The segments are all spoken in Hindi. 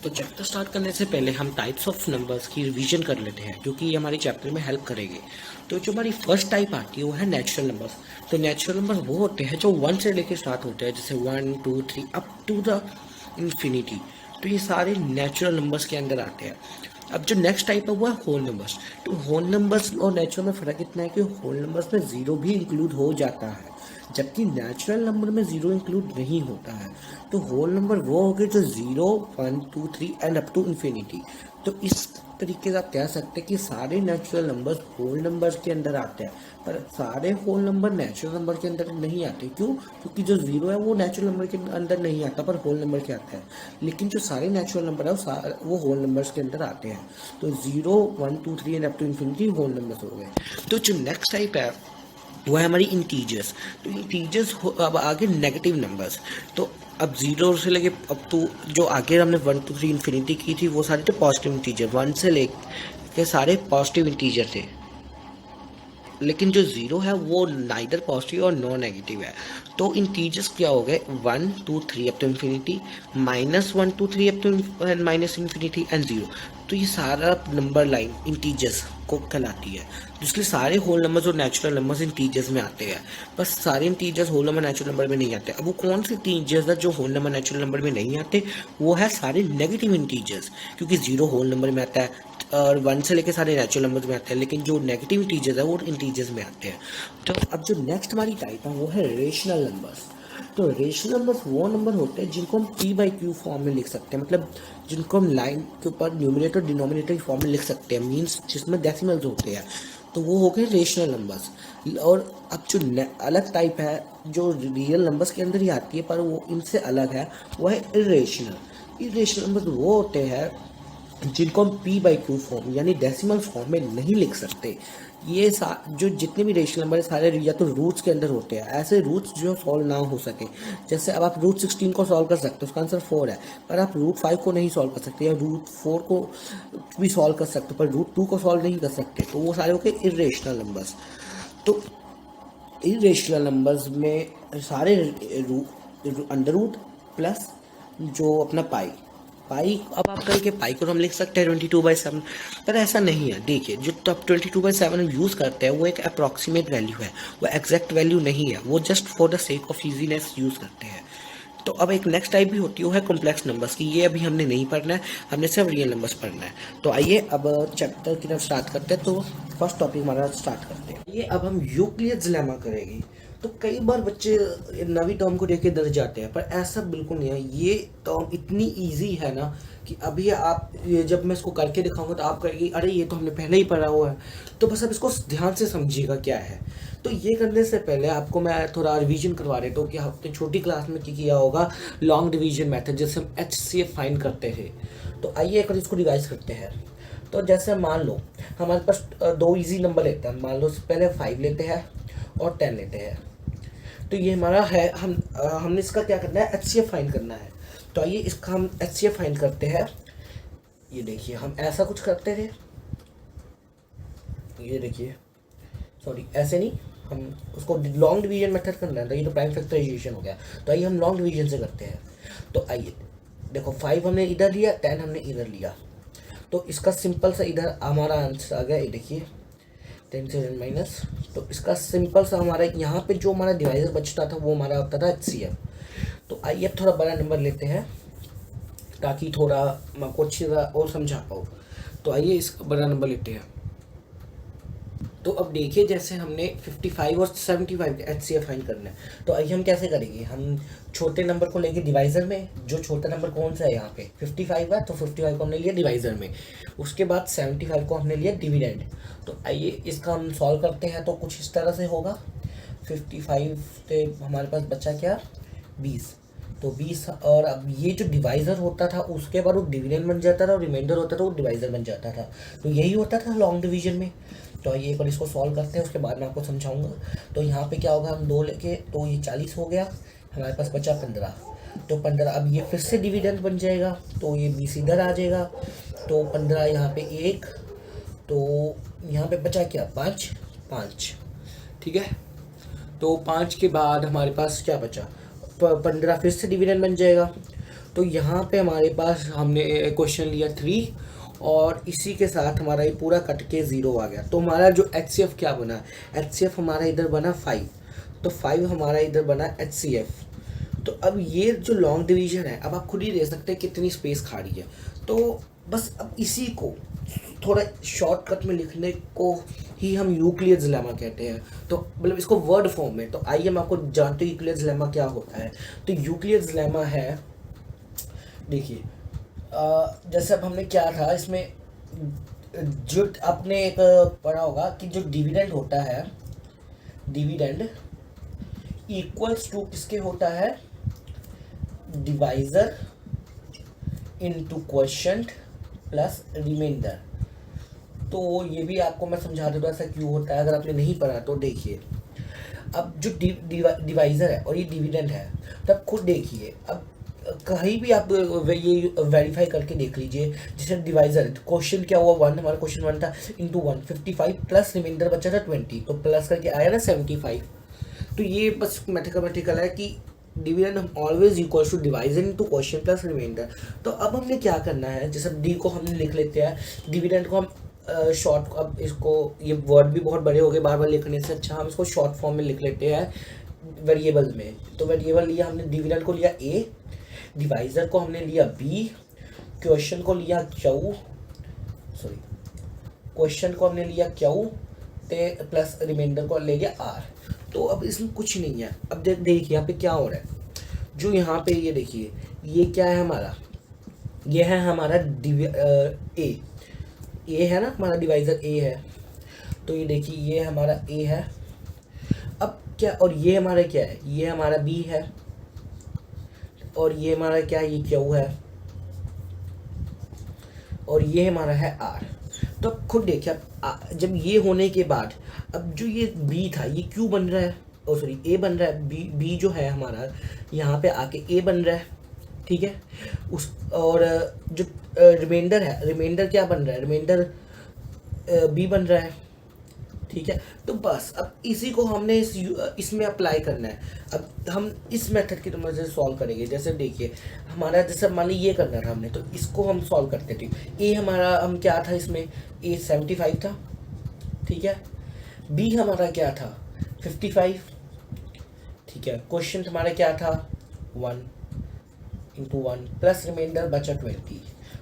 तो चैप्टर स्टार्ट करने से पहले हम टाइप्स ऑफ नंबर्स की रिवीजन कर लेते हैं, क्योंकि ये हमारे चैप्टर में हेल्प करेंगे। तो जो हमारी फर्स्ट टाइप आती है वो है नेचुरल नंबर्स। तो नेचुरल नंबर वो होते हैं जो 1 से लेकर स्टार्ट होते हैं, जैसे 1 2 3 अप टू द इन्फिनिटी। तो ये सारे नेचुरल नंबर्स के अंदर आते हैं। अब जो नेक्स्ट टाइप है वो है होल नंबर्स। तो होल नंबर्स और नेचुरल में फ़र्क इतना है कि होल नंबर्स में ज़ीरो भी इंक्लूड हो जाता है, जबकि नेचुरल नंबर में ज़ीरो इंक्लूड नहीं होता है। तो होल नंबर वो हो गए जो 0 1 2 3 एंड अप टू इन्फिनिटी। तो इस तरीके से आप कह सकते हैं कि सारे नेचुरल नंबर्स होल नंबर्स के अंदर आते हैं, पर सारे होल नंबर नेचुरल नंबर के अंदर नहीं आते। क्यों? क्योंकि जो ज़ीरो है वो नेचुरल नंबर के अंदर नहीं आता, पर होल नंबर के आता है। लेकिन जो सारे नेचुरल नंबर है वो होल नंबर्स के अंदर आते हैं। तो 0 1 2 3 and up to infinity whole numbers हो गए। तो जो नेक्स्ट टाइप है वो है हमारी इंटीजर्स। तो इंटीजर्स अब आगे नेगेटिव नंबर्स। तो अब 0 से लेके अब तो जो आगे हमने 1 2 3 इन्फिनिटी की थी वो सारे थे पॉजिटिव इंटीजर। 1 से लेके सारे पॉजिटिव इंटीजर थे, लेकिन जो 0 है वो नाइदर पॉजिटिव और नॉन नेगेटिव है। तो इंटीजर्स क्या हो गए? 1 2 3 up to infinity, -1 2 3 up to minus infinity and 0। तो ये सारा नंबर लाइन इंटीजर्स को कहलाती है, जिसके सारे होल नंबर्स और नेचुरल नंबर्स इंटीजर्स में आते हैं। बस सारे integers whole number natural number में नहीं आते। अब वो कौन से इंटीजर्स है जो होल नंबर नेचुरल नंबर में नहीं आते? वो है सारे नेगेटिव इंटीजर्स, क्योंकि 0 होल नंबर में आता है और 1 से लेके सारे नेचुरल नंबर्स में आते हैं, लेकिन जो नेगेटिव इंटीजर्स है वो इंटीजर्स में आते हैं। तो अब जो नेक्स्ट हमारी टाइप है वो है रेशनल नंबर्स। तो रेशनल नंबर्स वो नंबर होते हैं जिनको हम p बाई क्यू फॉर्म में लिख सकते हैं, मतलब जिनको हम लाइन के ऊपर न्यूमरेटर डिनोमिनेटर फॉर्म में लिख सकते हैं, मींस जिसमें डेसिमल्स होते हैं। तो वो हो गए रेशनल नंबर्स। और अब जो अलग टाइप है जो रियल नंबर्स के अंदर ही आती है पर वो इनसे अलग है, वो है इरेशनल। इरेशनल नंबर्स वो होते हैं जिनको हम p बाई क्यू फॉर्म यानी डेसिमल फॉर्म में नहीं लिख सकते। ये जो जितने भी रेशनल नंबर है सारे या तो रूट्स के अंदर होते हैं, ऐसे रूट्स जो सॉल्व ना हो सके। जैसे अब आप रूट 16 को सॉल्व कर सकते हो, उसका आंसर 4 है, पर आप रूट 5 को नहीं सॉल्व कर सकते, या रूट 4 को भी सॉल्व कर सकते हो पर रूट 2 को सॉल्व नहीं कर सकते। तो वो सारे हो गए इरेशनल नंबर्स। तो इरेशनल नंबर्स में सारे अंडर रूट प्लस जो अपना पाई पाई अब आप कहेंगे पाई को हम लिख सकते हैं 22/7, पर ऐसा नहीं है। देखिए जो तो 22/7 हम यूज़ करते हैं वो एक अप्रॉक्सीमेट वैल्यू है, वो एग्जैक्ट वैल्यू नहीं है, वो just for the sake of easiness use करते हैं। तो अब एक नेक्स्ट टाइप भी होती है वो है कॉम्प्लेक्स नंबर्स की। ये अभी हमने नहीं पढ़ना है, हमने सिर्फ रियल नंबर्स पढ़ना है। तो आइए अब चैप्टर की तरफ स्टार्ट करते हैं। तो फर्स्ट टॉपिक हमारा स्टार्ट करते हैं। ये अब हम यूक्लिड्स लेमा करेंगे। तो कई बार बच्चे नवी टर्म को देख के डर जाते हैं, पर ऐसा बिल्कुल नहीं है। ये टर्म इतनी इजी है ना कि अभी आप जब मैं इसको करके दिखाऊंगा तो आप कहेंगे अरे ये तो हमने पहले ही पढ़ा हुआ है। तो बस अब इसको ध्यान से समझिएगा क्या है। तो ये करने से पहले आपको मैं थोड़ा रिवीजन करवा देता हूँ कि आपने छोटी क्लास में किया होगा लॉन्ग डिवीजन मेथड, जैसे हम HCF फाइंड करते थे। तो आइए एक बार इसको रिवाइज करते हैं। तो जैसे मान लो हमारे पास दो इजी नंबर लेते हैं। मान लो पहले 5 लेते हैं और 10 लेते हैं। तो ये हमारा है, हमने इसका क्या करना है? HCF फाइंड करना है। तो आइए इसका हम HCF फाइंड करते हैं। ये देखिए हम ऐसा कुछ करते थे, ये देखिए, सॉरी ऐसे नहीं, हम उसको लॉन्ग डिवीजन मेथड करना है। तो ये तो प्राइम फैक्टराइजेशन हो गया। तो आइए हम लॉन्ग डिवीजन से करते हैं। तो आइए देखो 5 हमने इधर लिया, 10 हमने इधर लिया। तो इसका सिंपल सा इधर हमारा आंसर आ गया। ये देखिए 10 से 10 माइनस। तो इसका सिंपल सा हमारा यहाँ पे जो हमारा डिवाइजर बचता था वो हमारा होता था HCF। तो आइए अब थोड़ा बड़ा नंबर लेते हैं ताकि थोड़ा मैं आपको अच्छी तरह और समझा पाऊँ। तो आइए इसका बड़ा नंबर लेते हैं। तो अब देखिए जैसे हमने 55 और 75 का HCF फाइंड करना है। तो आइए हम कैसे करेंगे? हम छोटे नंबर को लेंगे डिवाइज़र में। जो छोटा नंबर कौन सा है यहाँ पे 55 है, तो 55 को हमने लिया डिवाइज़र में। उसके बाद 75 को हमने लिया डिविडेंड। तो आइए इसका हम सॉल्व करते हैं। तो कुछ इस तरह से होगा। 55 से हमारे पास बचा क्या? 20। तो 20, और अब ये जो डिवाइज़र होता था उसके बाद वो डिविडेंड बन जाता था और रिमाइंडर होता था वो डिवाइज़र बन जाता था। तो यही होता था लॉन्ग डिवीजन में। तो आइए एक बार इसको सॉल्व करते हैं, उसके बाद मैं आपको समझाऊंगा। तो यहाँ पे क्या होगा, हम 2 लेके, तो ये 40 हो गया, हमारे पास बचा 15। तो 15 अब ये फिर से डिविडेंड बन जाएगा, तो ये 20 इधर आ जाएगा। तो 15 यहाँ पे 1, तो यहाँ पे बचा क्या? 5। ठीक है। तो 5 के बाद हमारे पास क्या बचा? 15 फिर से डिविडेंड बन जाएगा। तो यहाँ पे हमारे पास हमने क्वेश्चन लिया 3 और इसी के साथ हमारा ये पूरा कट के 0 आ गया। तो हमारा जो HCF क्या बना, HCF हमारा इधर बना 5, तो 5 हमारा इधर बना HCF। तो अब ये जो लॉन्ग डिवीजन है, अब आप खुद ही देख सकते हैं कितनी स्पेस खा रही है। तो बस अब इसी को थोड़ा शॉर्टकट में लिखने को ही हम यूक्लिड्स लेमा कहते हैं। तो मतलब इसको वर्ड फॉर्म में, तो आइए हम आपको जानते हैं यूक्लिड्स लेमा क्या होता है। तो यूक्लिड्स लेमा है, देखिए जैसे अब हमने क्या था इसमें, जो आपने एक पढ़ा होगा कि जो डिविडेंड होता है, डिविडेंड इक्वल्स टू किसके होता है, divisor into quotient plus remainder. तो ये भी आपको मैं समझा देता हूँ ऐसा क्यों होता है, अगर आपने नहीं पढ़ा तो देखिए। अब जो डिवाइजर है और ये डिविडेंड है, तब खुद देखिए, अब कहीं भी आप ये वेरीफाई करके देख लीजिए। जैसे डिवाइजर क्वेश्चन क्या हुआ 1, हमारा क्वेश्चन 1 था, इंटू 1 55 प्लस रिमाइंडर बचा था 20, तो प्लस करके आया ना 75। तो ये बस मैथमेटिकल है कि डिविडेंड हम always equals to divisor into quotient plus remainder. तो अब हमने क्या करना है, जैसे डी को हमने लिख लेते हैं, डिविडेंड को हम शॉर्ट, अब इसको ये वर्ड भी बहुत बड़े हो गए बार बार लिखने से, अच्छा हम इसको शॉर्ट फॉर्म में लिख लेते हैं वेरिएबल में। तो वेरिएबल लिया हमने, डिविडेंड को लिया ए, डिवाइजर को हमने लिया बी, क्वेश्चन को लिया क्यू, सॉरी क्वेश्चन को हमने लिया क्यू ते प्लस रिमाइंडर को ले लिया आर। तो अब इसमें कुछ नहीं है। अब देखिए यहाँ पे क्या हो रहा है, जो यहाँ पे ये देखिए, ये क्या है हमारा, ये है हमारा ए है ना, हमारा डिवाइजर ए है। तो ये देखिए ये हमारा ए है। अब क्या, और ये हमारा क्या है, ये हमारा बी है, और ये हमारा क्या है, ये क्यू है, और ये हमारा है आर। तो अब खुद देखिए, अब जब ये होने के बाद अब जो ये बी था ये क्यू बन रहा है, ओ सॉरी ए बन रहा है, बी जो है हमारा यहाँ पे आके ए बन रहा है, ठीक है। उस और जो रिमाइंडर है, रिमाइंडर क्या बन रहा है, रिमाइंडर बी बन रहा है, ठीक है। तो बस अब इसी को हमने इसमें अप्लाई करना है। अब हम इस मेथड की मदद से सॉल्व करेंगे। जैसे देखिए हमारा, जैसे मान ली ये करना था हमने, तो इसको हम सॉल्व करते थे। ए हमारा हम क्या था इसमें, ए 75 था, ठीक है। बी हमारा क्या था 55, ठीक है। क्वेश्चन हमारा क्या था 1 इंटू 1 प्लस रिमाइंडर बचा 20।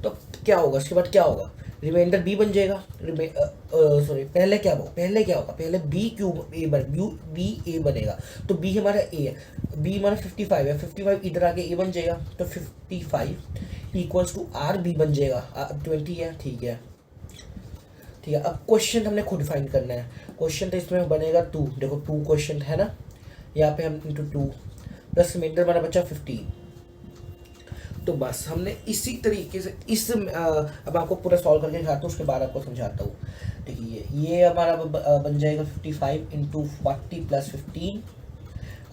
तो क्या होगा उसके बाद, क्या होगा, रिमाइंडर बी बन जाएगा, सॉरी पहले क्या होगा, पहले बी क्यूब ए बी ए बनेगा। तो बी हमारा ए है, बी हमारा 55 है, 55 इधर आके ए बन जाएगा, तो 55 इक्वल्स टू आर बी बन जाएगा, 20 है, ठीक है। ठीक है, अब क्वेश्चन हमने खुद फाइंड करना है। क्वेश्चन तो इसमें बनेगा 2, देखो 2 क्वेश्चन है ना, यहाँ पे हम इंटू 2 प्लस रिमाइंडर हमारा बचा 15। तो बस हमने इसी तरीके से अब आपको पूरा सॉल्व करके दिखाता हूँ, उसके बाद आपको समझाता हूँ। देखिए ये हमारा बन जाएगा 55 इंटू 40 प्लस 15।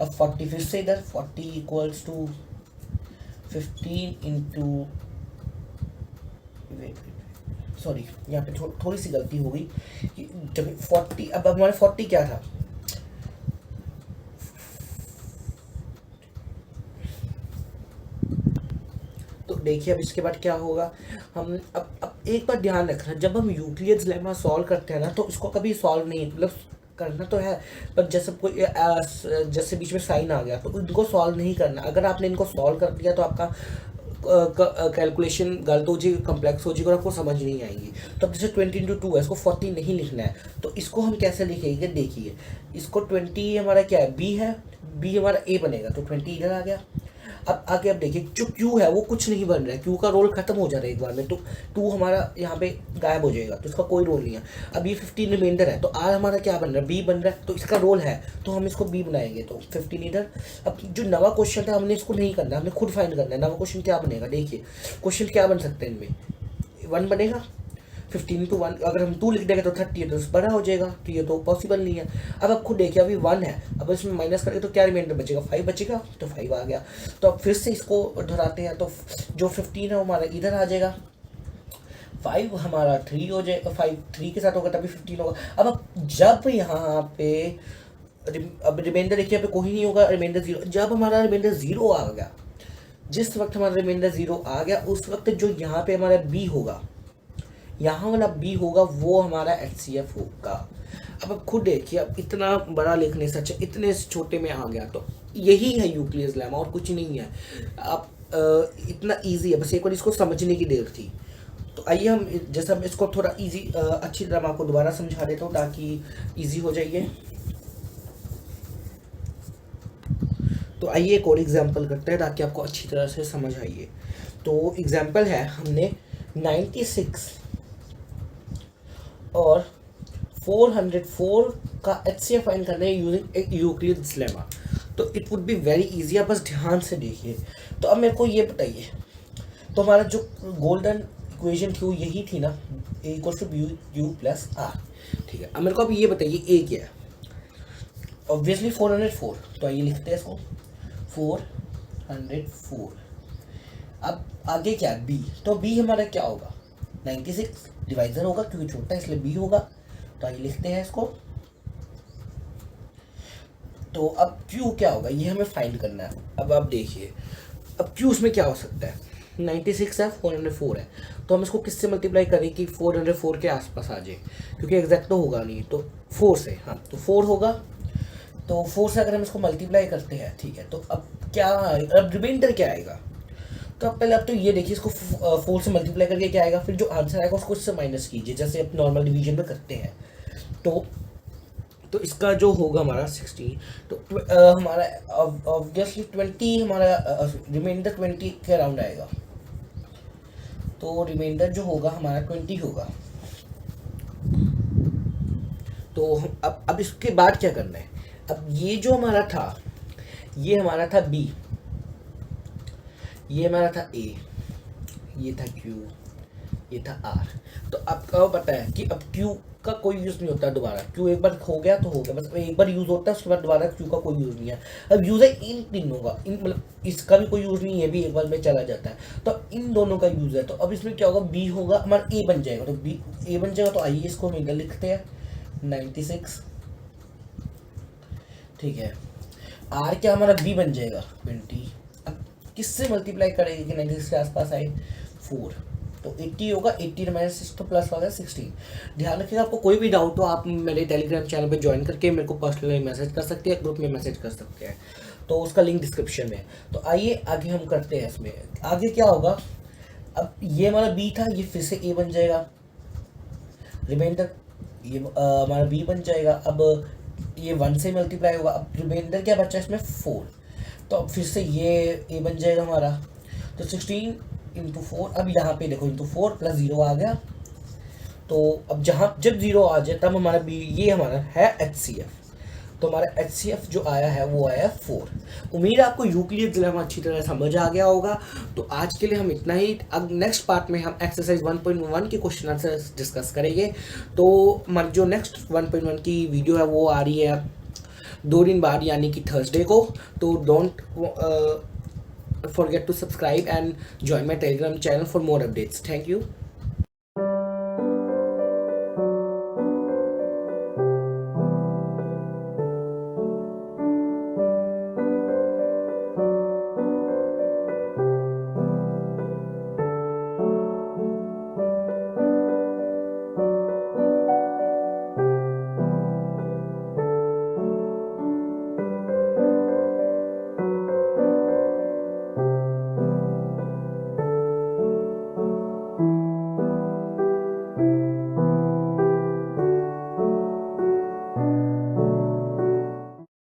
अब 40 फिर से इधर, 40 इक्वल्स टू 15 इंटू, सॉरी यहाँ पे थोड़ी सी गलती हो गई, जब 40, अब हमारे 40 क्या था, तो देखिए अब इसके बाद क्या होगा। हम अब एक बार ध्यान रखना, जब हम यूक्लिड्स लेमा सॉल्व करते हैं ना, तो इसको कभी सॉल्व नहीं, मतलब करना तो है, पर जैसे कोई जैसे बीच में साइन आ गया तो इनको सॉल्व नहीं करना। अगर आपने इनको सॉल्व कर दिया तो आपका कैलकुलेशन गलत हो जाएगी, कम्प्लेक्स हो जाएगी और आपको समझ नहीं आएगी। तो अब जैसे 20 इंटू 2 है, इसको 40 नहीं लिखना है, तो इसको हम कैसे लिखेंगे, देखिए इसको 20 हमारा क्या है, बी है, बी हमारा ए बनेगा, तो 20 इधर आ गया। अब आगे अब देखिए जो क्यू है वो कुछ नहीं बन रहा है, क्यू का रोल खत्म हो जा रहा है एक बार में, तो 2 हमारा यहाँ पे गायब हो जाएगा, तो इसका कोई रोल नहीं है। अब ये 15 रिमाइंडर है, तो आर हमारा क्या बन रहा है, बी बन रहा है, तो इसका रोल है, तो हम इसको बी बनाएंगे, तो 15 इधर। अब जो नवा क्वेश्चन था हमने इसको नहीं करना, हमने खुद फाइंड करना है नवा क्वेश्चन क्या बनेगा। देखिए क्वेश्चन क्या बन सकते हैं इनमें, 1 बनेगा, 15 टू 1 अगर हम 2 लिख देंगे तो 30 है, तो बड़ा हो जाएगा, तो ये तो पॉसिबल नहीं है। अब आप खुद देखिए अभी 1 है, अब इसमें माइनस करेंगे तो क्या रिमाइंडर बचेगा, 5 बचेगा, तो 5 आ गया। तो अब फिर से इसको दोहराते हैं, तो जो 15 है हमारा इधर आ जाएगा, 5 हमारा 3 हो जाएगा, 5 3 के साथ होगा तभी 15 होगा। अब जब यहाँ पे अब रिमाइंडर देखिए, यहाँ पे कोई नहीं होगा, रिमाइंडर 0, जब हमारा रिमाइंडर 0 आ गया जिस वक्त हमारा रिमाइंडर 0 आ गया उस वक्त जो यहाँ पे हमारा बी होगा, यहाँ वाला बी होगा वो हमारा HCF होगा। अब आप खुद देखिए, अब इतना बड़ा लिखने से अच्छा इतने छोटे में आ गया, तो यही है यूक्लिड्स लेमा और कुछ नहीं है। आप इतना इजी है, बस एक बार इसको समझने की देर थी। तो आइए हम जैसे हम इसको थोड़ा इजी अच्छी तरह मैं आपको दोबारा समझा देता हूँ ताकि इजी हो जाइए। तो आइए एक और एग्जांपल करते हैं ताकि आपको अच्छी तरह से समझ आइए। तो एग्जांपल है, हमने 96 और 404 का HCF फाइंड करना है यूजिंग यूक्लिड्स लेमा। तो it would be very easy, आप बस ध्यान से देखिए। तो अब मेरे को ये बताइए, तो हमारा जो गोल्डन इक्वेशन थी वो यही थी ना, A equal to U plus R. ठीक है, अब मेरे को अब ये बताइए ए क्या है। ऑब्वियसली 404, तो आइए लिखते हैं इसको 404। अब आगे क्या है बी, तो बी हमारा क्या होगा 96 डिवाइजर होगा क्योंकि छोटा है इसलिए बी होगा। तो आइए लिखते हैं इसको। तो अब क्यू क्या होगा ये हमें फाइंड करना है। अब आप देखिए, अब क्यू उसमें क्या हो सकता है, 96 है 404 है, तो हम इसको किससे मल्टीप्लाई करें कि 404 के आसपास आ जाए, क्योंकि एग्जैक्ट तो होगा नहीं, तो 4 से, हाँ तो 4 होगा। तो 4 से अगर हम इसको मल्टीप्लाई करते हैं, ठीक है, तो अब क्या, अब रिमाइंडर क्या आएगा। तो अब पहले आप तो ये देखिए, इसको 4 से मल्टीप्लाई करके क्या आएगा, फिर जो आंसर आएगा उसको इससे माइनस कीजिए जैसे आप नॉर्मल डिवीजन में करते हैं। तो इसका जो होगा हमारा 16, तो हमारा ऑब्वियसली 20 हमारा रिमाइंडर 20 के अराउंड आएगा। तो रिमाइंडर जो होगा हमारा 20 होगा। तो अब इसके बाद क्या करना है, अब ये जो हमारा था, ये हमारा था बी, ये हमारा था ए, ये था क्यू, ये था आर। तो आपको पता है कि अब क्यू का कोई यूज़ नहीं होता दोबारा, क्यू एक बार हो गया तो हो गया, बस एक बार यूज़ होता है उसके बाद दोबारा क्यू का कोई यूज़ नहीं है। अब यूज़ है इन तीनों का, इन मतलब इसका भी कोई यूज़ नहीं है, भी एक बार में चला जाता है, तो इन दोनों का यूज़ है। तो अब इसमें क्या होगा, बी होगा हमारा ए बन जाएगा, तो बी ए बन जाएगा। तो आइए इसको हम इधर लिखते हैं 96, ठीक है। आर क्या हमारा बी बन जाएगा 20। अब किससे मल्टीप्लाई करेंगे कि 96 के आसपास आए, 4, तो 80 होगा, 80 माइनस 6 तो प्लस होगा 16। ध्यान रखिएगा, आपको कोई भी डाउट हो आप मेरे टेलीग्राम चैनल पे ज्वाइन करके मेरे को पर्सनली मैसेज कर सकते हैं, ग्रुप में मैसेज कर सकते हैं, तो उसका लिंक डिस्क्रिप्शन में। तो आइए आगे हम करते हैं, इसमें आगे क्या होगा। अब ये हमारा बी था, ये फिर से ए बन जाएगा, रिमाइंडर ये हमारा बी बन जाएगा। अब ये 1 से मल्टीप्लाई होगा, अब रिमाइंडर क्या बचा इसमें 4, तो अब फिर से ये ए बन जाएगा हमारा। तो 16 इंटू 4, अब यहाँ पे देखो इंटू 4 प्लस 0 आ गया। तो अब जब 0 आ जाए तब हमारा बी, ये हमारा है HCF। तो हमारा HCF जो आया है वो आया 4। उम्मीद है आपको यूक्लिड्स लेमा अच्छी तरह समझ आ गया होगा। तो आज के लिए हम इतना ही। अब नेक्स्ट पार्ट में हम एक्सरसाइज 1.1 के क्वेश्चन आंसर डिस्कस करेंगे। तो हमारी जो नेक्स्ट 1.1 की वीडियो है वो आ रही है 2 दिन बाद, यानी कि थर्सडे को। तो don't forget to subscribe and join my telegram channel for more updates. Thank you.